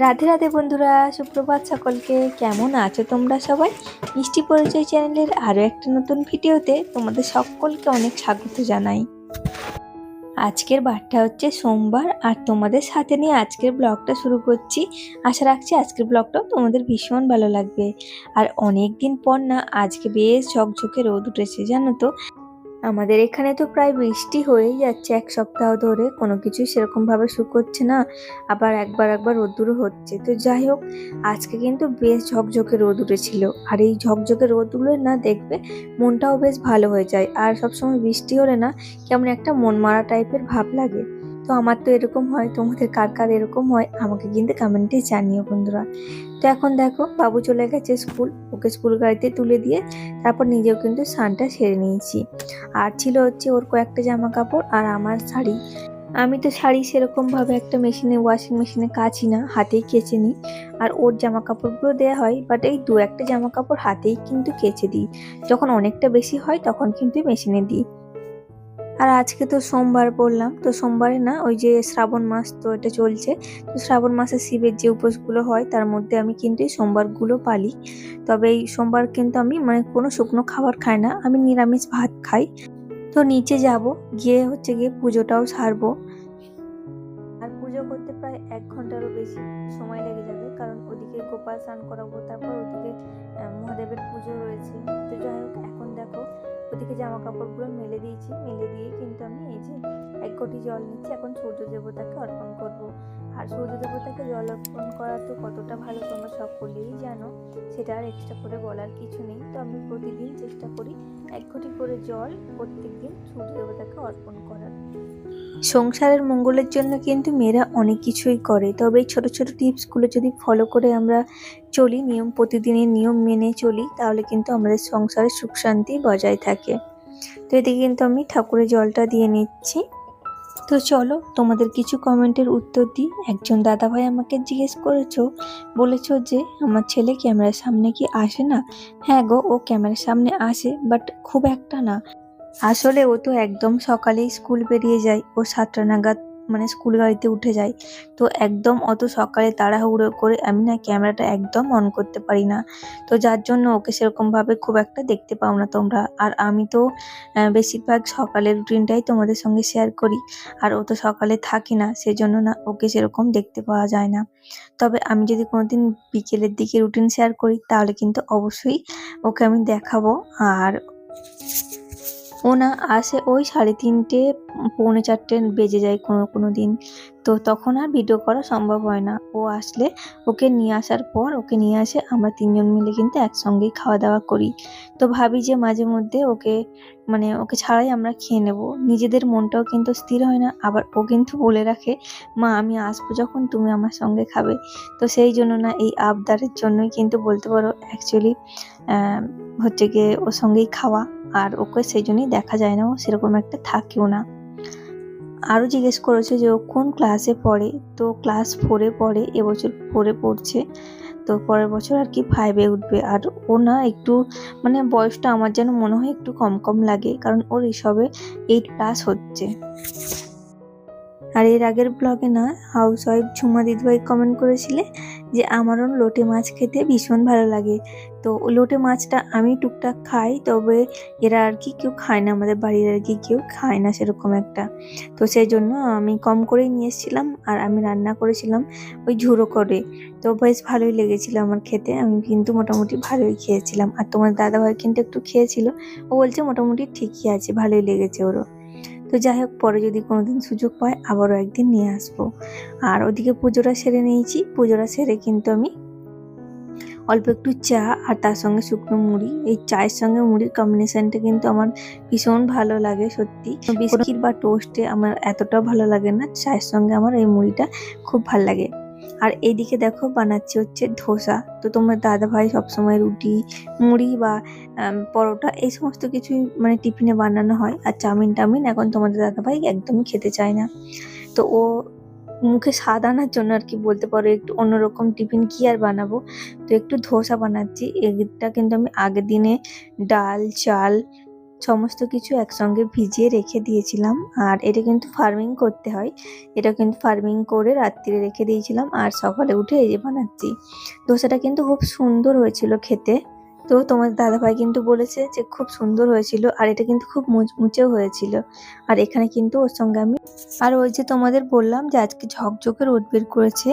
রাধে রাধে বন্ধুরা, সুপ্রভাত সকলকে। কেমন আছো তোমরা সবাই? মিষ্টি পরিচয় চ্যানেলের আরও একটা নতুন ভিডিওতে তোমাদের সকলকে অনেক স্বাগত জানাই। আজকের বারটা হচ্ছে সোমবার, আর তোমাদের সাথে নিয়ে আজকের ব্লগটা শুরু করছি। আশা রাখছি আজকের ব্লগটাও তোমাদের ভীষণ ভালো লাগবে। আর অনেক দিন পর না আজকে বেশ ঝকঝকে রোদ উঠেছে, জানো তো। আমাদের এখানে তো প্রায় বৃষ্টি হয়েই যাচ্ছে এক সপ্তাহ ধরে, কোনো কিছু সেরকম ভাবে শুকোচ্ছে না, আবার একবার রোদ্দুরও হচ্ছে। তো যাই হোক, আজকে কিন্তু বেশ ঝকঝকে রোদ উঠেছিল। আর এই ঝকঝকে রোদ উঠলে না দেখবে মনটাও বেশ ভালো হয়ে যায়। আর সবসময় বৃষ্টি হলে না কেমন একটা মন মারা টাইপের ভাব লাগে। তো আমার তো এরকম হয়, তোমাদের কার কার এরকম হয় আমাকে কিন্তু কমেন্টে জানিও বন্ধুরা। তো এখন দেখো বাবু চলে গেছে স্কুল, ওকে স্কুল গাড়িতে তুলে দিয়ে তারপর নিজেও কিন্তু স্নানটা সেরে নিয়েছি। আর ছিল হচ্ছে ওর কয়েকটা জামা কাপড় আর আমার শাড়ি। আমি তো শাড়ি সেরকম ভাবে একটা মেশিনে, ওয়াশিং মেশিনে কাচি না, হাতেই কেচে নিই। আর ওর জামা কাপড়গুলো দেওয়া হয়, বাট এই দু একটা জামা কাপড় হাতেই কিন্তু কেচে দিই। যখন অনেকটা বেশি হয় তখন কিন্তু মেশিনে দিই। আর আজকে তো সোমবার বললাম, তো সোমবারে না ওই যে শ্রাবণ মাস তো এটা চলছে। তো শ্রাবণ মাসে শিবের যে উপোসগুলো হয় তার মধ্যে আমি কিন্তু এই সোমবারগুলো পালি। তবে এই সোমবার কিন্তু আমি মানে কোনো শুকনো খাবার খাই না, আমি নিরামিষ ভাত খাই। তো নিচে যাব, গিয়ে হচ্ছে গিয়ে পুজোটাও সারবো। আর পুজো করতে প্রায় 1 ঘন্টারও বেশি সময় লেগে যাবে, কারণ ওদিকে গোপাল স্নান করাবো, তারপর ওদিকে মহাদেবের পুজো রয়েছে। তো যাই হোক, এখন দেখো ওদিকে জামা কাপড়গুলো মেলে দিয়েছি, মেলে দিয়ে কিন্তু আমি এই যে 1 ঘটি জল নিচ্ছি, এখন সূর্য দেবতাকে অর্পণ করব। আর সূর্য দেবতাকে জল অর্পণ করা তো কতটা ভালো তোমরা সকলেই জানো, সেটা আর এক্সট্রা করে বলার কিছু নেই। তো আমি প্রতিদিন চেষ্টা করি 1 ঘটি করে জল প্রত্যেকদিন সূর্য দেবতাকে অর্পণ করার। সংসারের মঙ্গলের জন্য কিন্তু মেয়েরা অনেক কিছুই করে, তবে এই ছোট ছোট টিপসগুলো যদি ফলো করে আমরা চলি, নিয়ম প্রতিদিনের নিয়ম মেনে চলি, তাহলে কিন্তু আমাদের সংসারে সুখ শান্তি বজায় থাকে। তো এদিকে কিন্তু আমি ঠাকুরের জলটা দিয়ে নিচ্ছি। তো চলো তোমাদের কিছু কমেন্টের উত্তর দিই। একজন দাদাভাই আমাকে জিজ্ঞেস বলেছো যে আমার ছেলে ক্যামেরার সামনে কি আসে না? হ্যাঁ গো, ও ক্যামেরার সামনে আসে, বাট খুব একটা না। আসলে ও তো একদম সকালেই স্কুল বেরিয়ে যায়, ও 7টা নাগাদ মানে স্কুল গাড়িতে উঠে যায়। তো একদম অত সকালে তাড়াহুড়ো করে আমি না ক্যামেরাটা একদম অন করতে পারি না। তো যার জন্য ওকে সেরকম ভাবে খুব একটা দেখতে পাও না তোমরা। আর আমি তো বেশিরভাগ সকালের রুটিনটাই তোমাদের সঙ্গে শেয়ার করি। আর ও তো সকালে থাকি না, সেজন্য না ওকে সেরকম দেখতে পাওয়া যায় না। তবে আমি যদি কোনোদিন বিকেলের দিকে রুটিন শেয়ার করি তাহলে কিন্তু অবশ্যই ওকে আমি দেখাবো। আর ও না আসে ওই 3:30 পৌনে 4টে বেজে যায় কোনো কোনো দিন। তো তখন আর ভিডিও করা সম্ভব হয় না। ও আসলে ওকে নিয়ে আসার পর ওকে নিয়ে আসে, আমরা 3জন মিলে কিন্তু একসঙ্গেই খাওয়া দাওয়া করি। তো ভাবি যে মাঝে মধ্যে ওকে মানে ওকে ছাড়াই আমরা খেয়ে নেব, নিজেদের মনটাও কিন্তু স্থির হয় না। আবার ও কিন্তু বলে রাখে, মা আমি আসবো যখন তুমি আমার সঙ্গে খাবে। তো সেই জন্য না এই আবদারের জন্যই কিন্তু বলতে পারো অ্যাকচুয়ালি হচ্ছে গিয়ে ওর সঙ্গেই খাওয়া। আর ওকে সেই জন্যই দেখা যায় না, ও সেরকম একটা থাকেও না। আরও জিজ্ঞেস করেছে যে ও কোন ক্লাসে পড়ে। তো ক্লাস 4-এ পড়ে, এবছর 4-এ পড়ছে। তো পরের বছর আর কি 5-এ উঠবে। আর ও না একটু মানে বয়সটা আমার যেন মনে হয় একটু কম কম লাগে, কারণ ওর এসবে 8+ হচ্ছে। আর এর আগের ব্লগে না হাউস ওয়াইফ ঝুমা দিদিভাই কমেন্ট করেছিলে যে আমারও লোটে মাছ খেতে ভীষণ ভালো লাগে। তো লোটে মাছটা আমি টুকটাক খাই, তবে এরা আর কি কেউ খায় না, আমাদের বাড়ির আর কি কেউ খায় না সেরকম একটা। তো সেই জন্য আমি কম করেই নিয়ে এসেছিলাম, আর আমি রান্না করেছিলাম ওই ঝুড়ো করে। তো বেশ ভালোই লেগেছিল আমার খেতে, আমি কিন্তু মোটামুটি ভালোই খেয়েছিলাম। আর তোমার দাদাভাই কিন্তু একটু খেয়েছিল, ও বলছে মোটামুটি ঠিকই আছে, ভালোই লেগেছে ওরও। তো যাই হোক, পরে যদি কোনোদিন সুযোগ পাই আবারও একদিন নিয়ে আসবো। আর ওদিকে পুজোটা সেরে নিয়েছি, পুজোটা সেরে কিন্তু আমি অল্প একটু চা আর তার সঙ্গে শুকনো মুড়ি, এই চায়ের সঙ্গে মুড়ির কম্বিনেশনটা কিন্তু আমার ভীষণ ভালো লাগে সত্যি। বিস্কিট বা টোস্টে আমার এতটাও ভালো লাগে না, চায়ের সঙ্গে আমার এই মুড়িটা খুব ভালো লাগে। আর এইদিকে দেখো বানাচ্ছি হচ্ছে ধোসা। তো তোমার দাদা ভাই সবসময় রুটি, মুড়ি বা পরোটা এই সমস্ত কিছুই মানে টিফিনে বানানো হয়। আর চাউমিন টাউমিন এখন তোমাদের দাদা ভাই একদমই খেতে চায় না। তো ও মুখে স্বাদ আনার জন্য আর কি বলতে পারো, একটু অন্যরকম টিফিন কি আর বানাবো। তো একটু ধোসা বানাচ্ছি। এটা কিন্তু আমি আগের দিনে ডাল, চাল সমস্ত কিছু একসঙ্গে ভিজিয়ে রেখে দিয়েছিলাম। আর এটা কিন্তু ফার্মিং করতে হয়, এটা কিন্তু ফার্মিং করে রাত্রিরে রেখে দিয়েছিলাম আর সকালে উঠে এই যে বানাচ্ছি। ধোসাটা কিন্তু খুব সুন্দর হয়েছিল খেতে। তো তোমার দাদাভাই কিন্তু বলেছে যে খুব সুন্দর হয়েছিল আর এটা কিন্তু খুব মুচমুচেও হয়েছিল। আর এখানে কিন্তু ওর সঙ্গে আমি আর ওই যে তোমাদের বললাম যে আজকে ঝকঝকে রোদ বের করেছে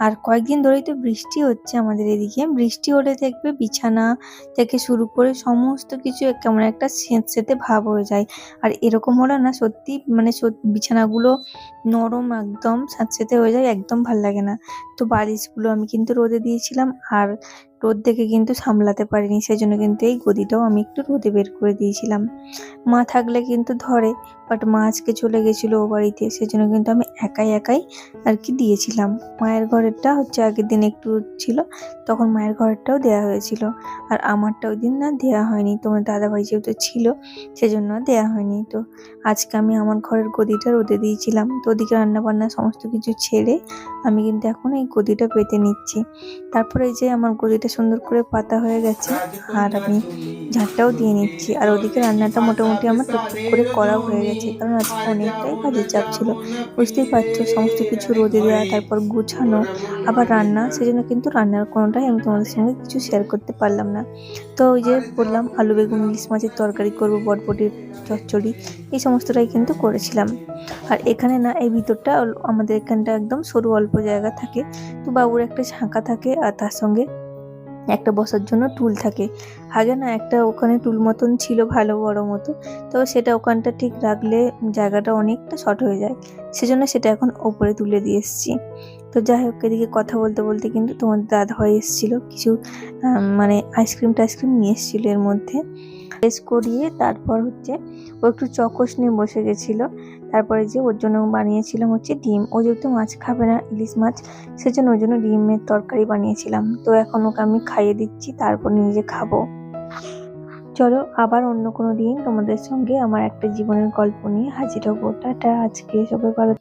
আর কয়েকদিন ধরেই তো বৃষ্টি হচ্ছে আমাদের এদিকে। বৃষ্টি হলে দেখবে বিছানা থেকে শুরু করে সমস্ত কিছু কেমন একটা স্যাঁতস্যাঁতে ভাব হয়ে যায়। আর এরকম হলে না সত্যি মানে বিছানাগুলো নরম একদম স্যাঁতস্যাঁতে হয়ে যায়, একদম ভাল লাগে না। তো বালিশগুলো আমি কিন্তু রোদে দিয়েছিলাম আর রোদ দেখে কিন্তু সামলাতে পারিনি, সেজন্য কিন্তু এই গদিটাও আমি একটু রোদে বের করে দিয়েছিলাম। মা থাকলে কিন্তু ধরে, বাট মা আজকে চলে গেছিলো ও বাড়িতে, সেজন্য কিন্তু আমি একাই আর কি দিয়েছিলাম। মায়ের ঘরেরটা হচ্ছে আগের দিন একটু ছিল, তখন মায়ের ঘরেরটাও দেওয়া হয়েছিল আর আমারটা ওই দিন না দেওয়া হয়নি, তোমার দাদাভাই যেহেতু ছিল সেজন্য দেওয়া হয়নি। তো আজকে আমি আমার ঘরের গদিটা রোদে দিয়েছিলাম। তো ওদিকে রান্নাবান্না সমস্ত কিছু ছেড়ে আমি কিন্তু এখন এই গদিটা পেতে নিচ্ছি। তারপরে এই যে আমার গদিটা সুন্দর করে পাতা হয়ে গেছে আর আমি ঝাঁটটাও দিয়ে নিচ্ছি। আর ওদিকে রান্নাটা মোটামুটি আমার টুকটুক করে করাও হয়ে গেছে, কারণ আজকে অনেকটাই কাজের চাপ ছিল। বুঝতেই পারছো সমস্ত কিছু রোদে দেওয়া, তারপর গুছানো, আবার রান্না, সেজন্য কিন্তু রান্নার কোনোটাই আমি তোমাদের সঙ্গে কিছু শেয়ার করতে পারলাম না। তো ওই যে বললাম আলু বেগুন ইলিশ মাছের তরকারি করবো, বটবটির চচ্চড়ি, এই সমস্তটাই কিন্তু করেছিলাম। আর এখানে না এই ভিতরটা আমাদের এখানটা একদম সরু অল্প জায়গা থাকে, তো বাবুর একটা ঝাঁকা থাকে আর তার সঙ্গে একটা বসার জন্য টুল থাকে। আগে না একটা ওখানে টুল মতন ছিল ভালো বড় মতো, তো সেটা ওখানটা ঠিক রাখলে জায়গাটা অনেকটা শর্ট হয়ে যায়, সেজন্য সেটা এখন ওপরে তুলে দিয়ে এসেছি। তো যাই হোক, এদিকে কথা বলতে বলতে কিন্তু তোমার দাদাভাই এসেছিলো, কিছু মানে আইসক্রিম টাইসক্রিম নিয়ে এসেছিলো এর মধ্যে। টেস্ট করিয়ে তারপর হচ্ছে ও একটু চকোস নিয়ে বসে গেছিলো। তারপরে যে ওর জন্য বানিয়েছিলাম হচ্ছে ডিম, ও যেহেতু মাছ খাবে না, ইলিশ মাছ, সেজন্য ওর জন্য ডিমের তরকারি বানিয়েছিলাম। তো এখন ওকে আমি খাইয়ে দিচ্ছি, তারপর নিজে খাবো। চলো আবার অন্য কোনো দিন তোমাদের সঙ্গে আমার একটা জীবনের গল্প নিয়ে হাজির হবো। টাটা, আজকে সবাই ভালো